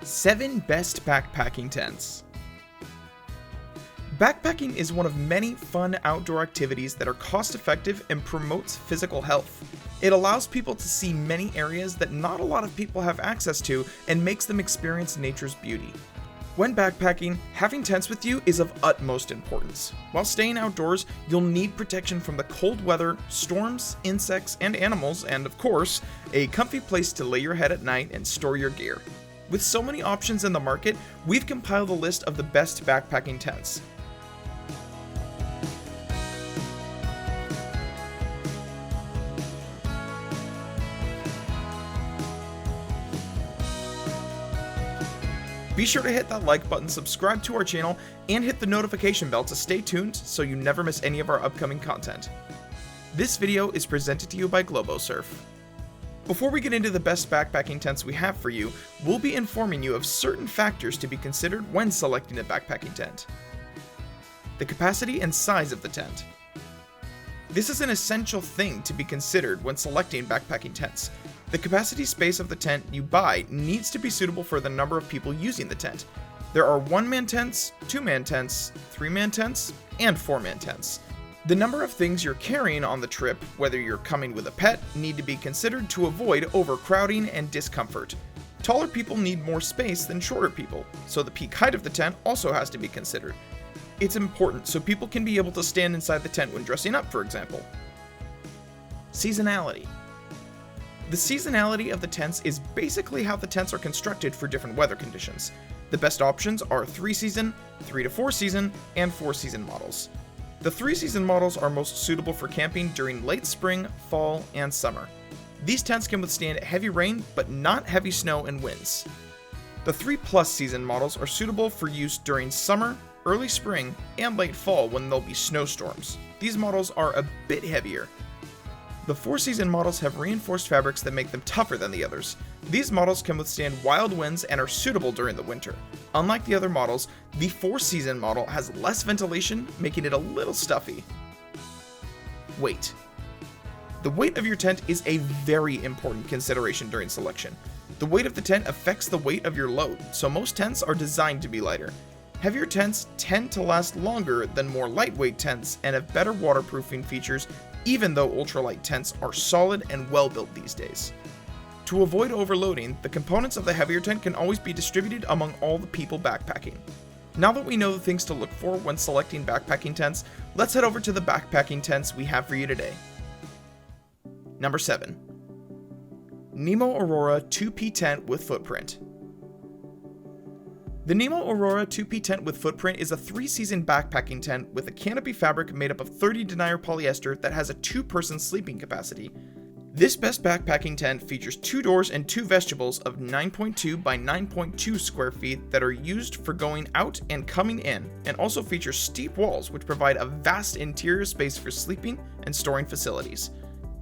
7 Best Backpacking Tents. Backpacking is one of many fun outdoor activities that are cost-effective and promotes physical health. It allows people to see many areas that not a lot of people have access to and makes them experience nature's beauty. When backpacking, having tents with you is of utmost importance. While staying outdoors, you'll need protection from the cold weather, storms, insects, and animals, and of course, a comfy place to lay your head at night and store your gear. With so many options in the market, we've compiled a list of the best backpacking tents. Be sure to hit that like button, subscribe to our channel, and hit the notification bell to stay tuned so you never miss any of our upcoming content. This video is presented to you by GloboSurf. Before we get into the best backpacking tents we have for you, we'll be informing you of certain factors to be considered when selecting a backpacking tent. The capacity and size of the tent. This is an essential thing to be considered when selecting backpacking tents. The capacity space of the tent you buy needs to be suitable for the number of people using the tent. There are 1-man tents, 2-man tents, 3-man tents, and 4-man tents. The number of things you're carrying on the trip, whether you're coming with a pet, need to be considered to avoid overcrowding and discomfort. Taller people need more space than shorter people, so the peak height of the tent also has to be considered. It's important so people can be able to stand inside the tent when dressing up, for example. Seasonality. The seasonality of the tents is basically how the tents are constructed for different weather conditions. The best options are 3-season, 3 to 4-season, and 4-season models. The 3-season models are most suitable for camping during late spring, fall, and summer. These tents can withstand heavy rain, but not heavy snow and winds. The 3+ season models are suitable for use during summer, early spring, and late fall when there'll be snowstorms. These models are a bit heavier. The 4-season models have reinforced fabrics that make them tougher than the others. These models can withstand wild winds and are suitable during the winter. Unlike the other models, the 4-season model has less ventilation, making it a little stuffy. Weight. The weight of your tent is a very important consideration during selection. The weight of the tent affects the weight of your load, so most tents are designed to be lighter. Heavier tents tend to last longer than more lightweight tents and have better waterproofing features, even though ultralight tents are solid and well built these days. To avoid overloading, the components of the heavier tent can always be distributed among all the people backpacking. Now that we know the things to look for when selecting backpacking tents, let's head over to the backpacking tents we have for you today. Number 7. Nemo Aurora 2P Tent with Footprint. The Nemo Aurora 2P Tent with Footprint is a 3-season backpacking tent with a canopy fabric made up of 30 denier polyester that has a 2-person sleeping capacity. This best backpacking tent features 2 doors and 2 vestibules of 9.2 by 9.2 square feet that are used for going out and coming in, and also features steep walls which provide a vast interior space for sleeping and storing facilities.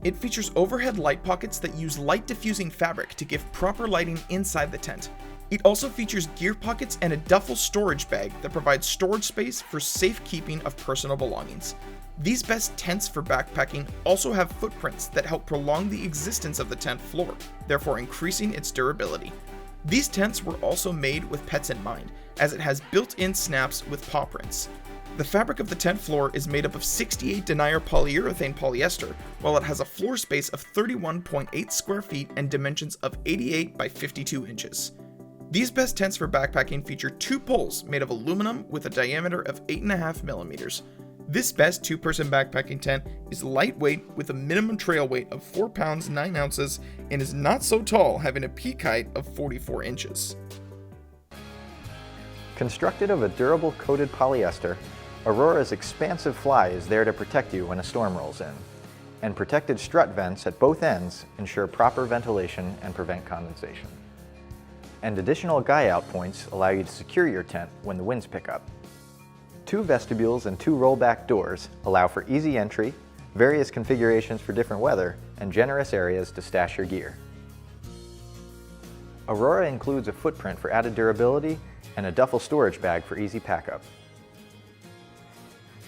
It features overhead light pockets that use light diffusing fabric to give proper lighting inside the tent. It also features gear pockets and a duffel storage bag that provides storage space for safekeeping of personal belongings. These best tents for backpacking also have footprints that help prolong the existence of the tent floor, therefore increasing its durability. These tents were also made with pets in mind, as it has built-in snaps with paw prints. The fabric of the tent floor is made up of 68 denier polyurethane polyester, while it has a floor space of 31.8 square feet and dimensions of 88 by 52 inches. These best tents for backpacking feature 2 poles made of aluminum with a diameter of 8.5 millimeters. This best 2-person backpacking tent is lightweight with a minimum trail weight of 4 pounds 9 ounces and is not so tall, having a peak height of 44 inches. Constructed of a durable coated polyester, Aurora's expansive fly is there to protect you when a storm rolls in, and protected strut vents at both ends ensure proper ventilation and prevent condensation. And additional guy-out points allow you to secure your tent when the winds pick up. 2 vestibules and 2 rollback doors allow for easy entry, various configurations for different weather, and generous areas to stash your gear. Aurora includes a footprint for added durability and a duffel storage bag for easy pack-up.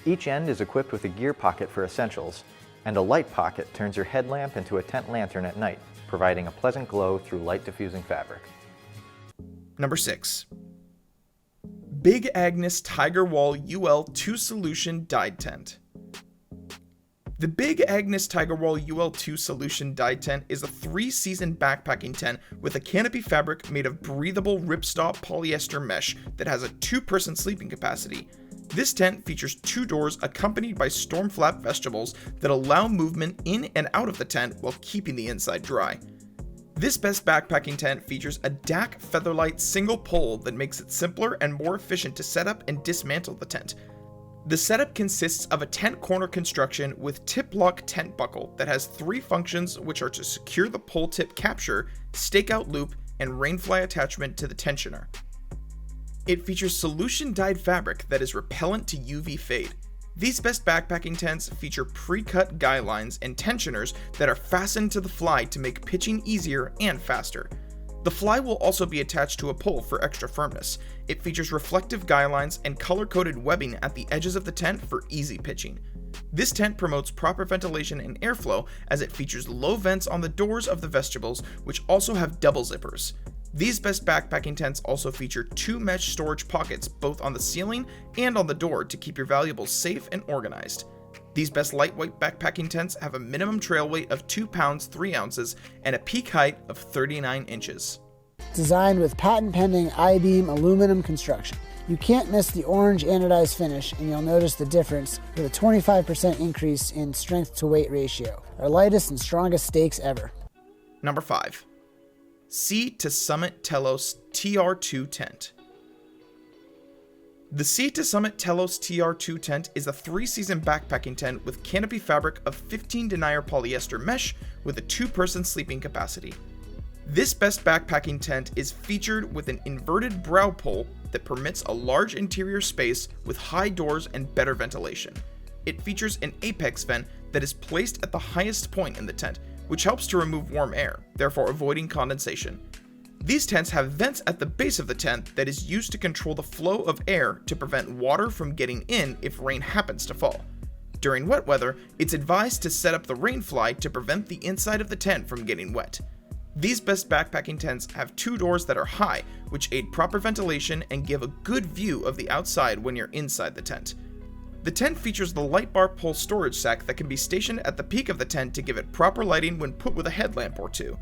Each end is equipped with a gear pocket for essentials, and a light pocket turns your headlamp into a tent lantern at night, providing a pleasant glow through light diffusing fabric. Number 6. Big Agnes Tiger Wall UL2 Solution Dyed Tent. The Big Agnes Tiger Wall UL2 Solution Dyed Tent is a 3-season backpacking tent with a canopy fabric made of breathable ripstop polyester mesh that has a 2-person sleeping capacity. This tent features 2 doors accompanied by storm flap vestibules that allow movement in and out of the tent while keeping the inside dry. This best backpacking tent features a DAC Featherlight single pole that makes it simpler and more efficient to set up and dismantle the tent. The setup consists of a tent corner construction with tip lock tent buckle that has 3 functions, which are to secure the pole tip capture, stakeout loop, and rainfly attachment to the tensioner. It features solution dyed fabric that is repellent to UV fade. These best backpacking tents feature pre-cut guy lines and tensioners that are fastened to the fly to make pitching easier and faster. The fly will also be attached to a pole for extra firmness. It features reflective guy lines and color-coded webbing at the edges of the tent for easy pitching. This tent promotes proper ventilation and airflow as it features low vents on the doors of the vestibules, which also have double zippers. These best backpacking tents also feature 2 mesh storage pockets both on the ceiling and on the door to keep your valuables safe and organized. These best lightweight backpacking tents have a minimum trail weight of 2 pounds 3 ounces and a peak height of 39 inches. Designed with patent-pending I-beam aluminum construction. You can't miss the orange anodized finish, and you'll notice the difference with a 25% increase in strength to weight ratio. Our lightest and strongest stakes ever. Number 5. Sea to Summit Telos TR2 Tent. The Sea to Summit Telos TR2 tent is a 3-season backpacking tent with canopy fabric of 15 denier polyester mesh with a 2-person sleeping capacity. This best backpacking tent is featured with an inverted brow pole that permits a large interior space with high doors and better ventilation. It features an apex vent that is placed at the highest point in the tent, which helps to remove warm air, therefore avoiding condensation. These tents have vents at the base of the tent that is used to control the flow of air to prevent water from getting in if rain happens to fall. During wet weather, it's advised to set up the rainfly to prevent the inside of the tent from getting wet. These best backpacking tents have 2 doors that are high, which aid proper ventilation and give a good view of the outside when you're inside the tent. The tent features the light bar pole storage sack that can be stationed at the peak of the tent to give it proper lighting when put with a headlamp or 2.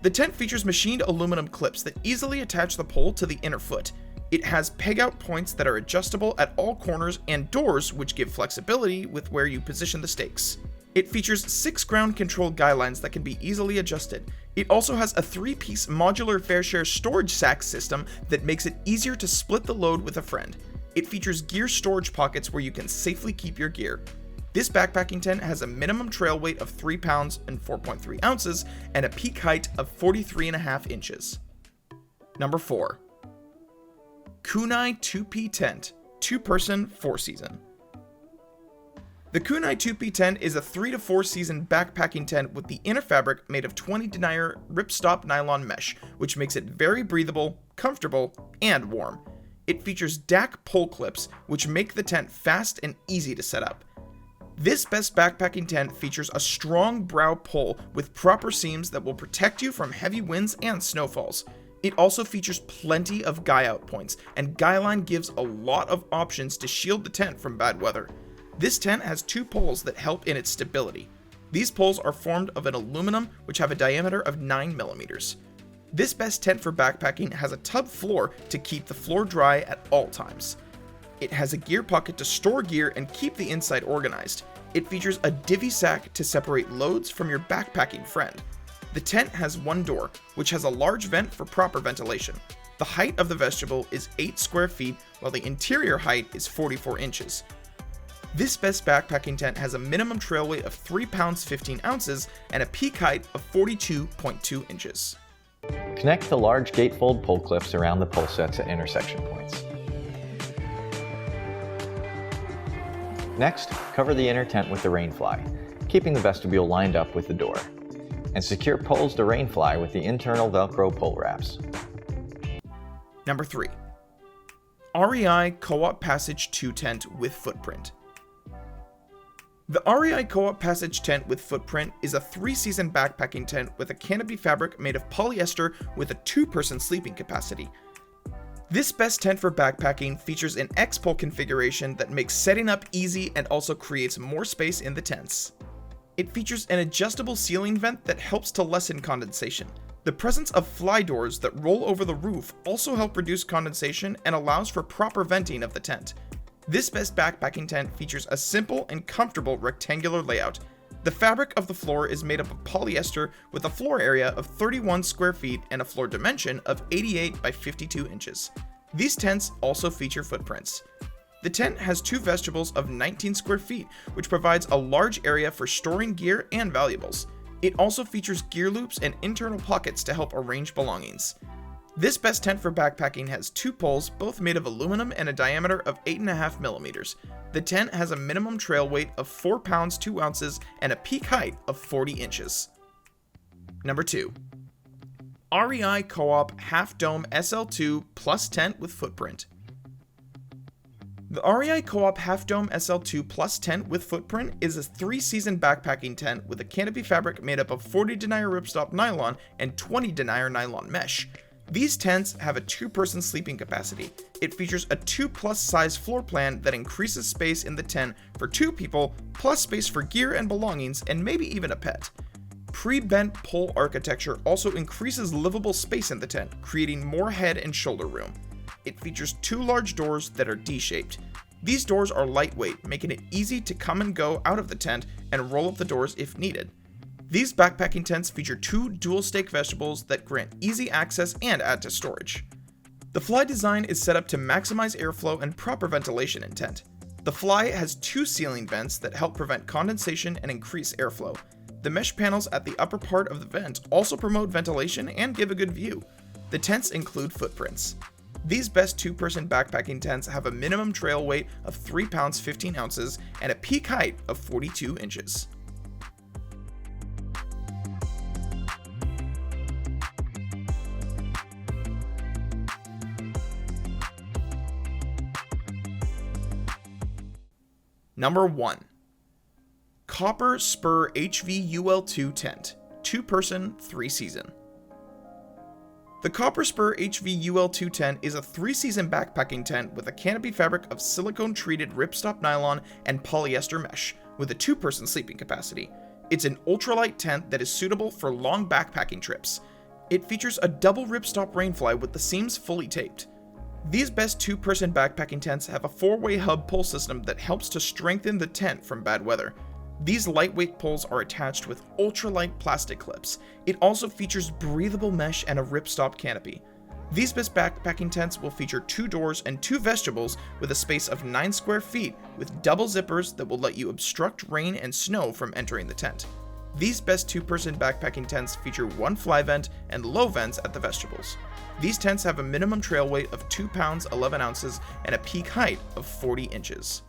The tent features machined aluminum clips that easily attach the pole to the inner foot. It has peg-out points that are adjustable at all corners and doors which give flexibility with where you position the stakes. It features 6 ground-controlled guy lines that can be easily adjusted. It also has a 3-piece modular fair-share storage sack system that makes it easier to split the load with a friend. It features gear storage pockets where you can safely keep your gear. This backpacking tent has a minimum trail weight of 3 pounds and 4.3 ounces and a peak height of 43.5 inches. Number 4. Kunai 2P Tent, 2-person 4-season. The Kunai 2P tent is a 3 to 4 season backpacking tent with the inner fabric made of 20 denier ripstop nylon mesh, which makes it very breathable, comfortable, and warm. It features DAC pole clips, which make the tent fast and easy to set up. This best backpacking tent features a strong brow pole with proper seams that will protect you from heavy winds and snowfalls. It also features plenty of guy out points, and guy line gives a lot of options to shield the tent from bad weather. This tent has 2 poles that help in its stability. These poles are formed of an aluminum which have a diameter of 9 millimeters. This best tent for backpacking has a tub floor to keep the floor dry at all times. It has a gear pocket to store gear and keep the inside organized. It features a divvy sack to separate loads from your backpacking friend. The tent has 1 door, which has a large vent for proper ventilation. The height of the vestibule is 8 square feet, while the interior height is 44 inches. This best backpacking tent has a minimum trail weight of 3 pounds 15 ounces and a peak height of 42.2 inches. Connect the large gatefold pole clips around the pole sets at intersection points. Next, cover the inner tent with the rainfly, keeping the vestibule lined up with the door, and secure poles to rainfly with the internal Velcro pole wraps. Number 3. REI Co-op Passage 2 tent with footprint. The REI Co-op Passage tent with footprint is a 3-season backpacking tent with a canopy fabric made of polyester with a 2-person sleeping capacity. This best tent for backpacking features an X-pole configuration that makes setting up easy and also creates more space in the tents. It features an adjustable ceiling vent that helps to lessen condensation. The presence of fly doors that roll over the roof also help reduce condensation and allows for proper venting of the tent. This best backpacking tent features a simple and comfortable rectangular layout. The fabric of the floor is made up of polyester with a floor area of 31 square feet and a floor dimension of 88 by 52 inches. These tents also feature footprints. The tent has 2 vestibules of 19 square feet, which provides a large area for storing gear and valuables. It also features gear loops and internal pockets to help arrange belongings. This best tent for backpacking has 2 poles, both made of aluminum and a diameter of 8.5 millimeters. The tent has a minimum trail weight of 4 pounds 2 ounces and a peak height of 40 inches. Number 2. REI Co-op Half Dome SL2 Plus Tent with Footprint. The REI Co-op Half Dome SL2 Plus Tent with Footprint is a 3-season backpacking tent with a canopy fabric made up of 40 denier ripstop nylon and 20 denier nylon mesh. These tents have a 2-person sleeping capacity. It features a 2+ size floor plan that increases space in the tent for 2 people, plus space for gear and belongings, and maybe even a pet. Pre-bent pole architecture also increases livable space in the tent, creating more head and shoulder room. It features 2 large doors that are D-shaped. These doors are lightweight, making it easy to come and go out of the tent and roll up the doors if needed. These backpacking tents feature 2 dual-stake vestibules that grant easy access and add to storage. The fly design is set up to maximize airflow and proper ventilation in tent. The fly has 2 ceiling vents that help prevent condensation and increase airflow. The mesh panels at the upper part of the vent also promote ventilation and give a good view. The tents include footprints. These best 2-person backpacking tents have a minimum trail weight of 3 pounds 15 ounces and a peak height of 42 inches. Number 1. Copper Spur HV UL2 Tent, 2-person, 3-season. The Copper Spur HV UL2 tent is a 3-season backpacking tent with a canopy fabric of silicone-treated ripstop nylon and polyester mesh, with a 2-person sleeping capacity. It's an ultralight tent that is suitable for long backpacking trips. It features a double ripstop rainfly with the seams fully taped. These best 2-person backpacking tents have a 4-way hub pull system that helps to strengthen the tent from bad weather. These lightweight poles are attached with ultralight plastic clips. It also features breathable mesh and a ripstop canopy. These best backpacking tents will feature 2 doors and 2 vestibules with a space of 9 square feet with double zippers that will let you obstruct rain and snow from entering the tent. These best 2-person backpacking tents feature 1 fly vent and low vents at the vestibules. These tents have a minimum trail weight of 2 pounds 11 ounces and a peak height of 40 inches.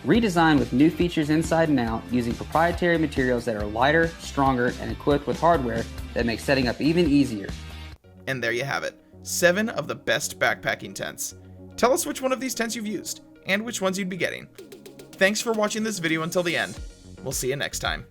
Redesigned with new features inside and out using proprietary materials that are lighter, stronger, and equipped with hardware that makes setting up even easier. And there you have it, 7 of the best backpacking tents. Tell us which one of these tents you've used, and which ones you'd be getting. Thanks for watching this video until the end. We'll see you next time.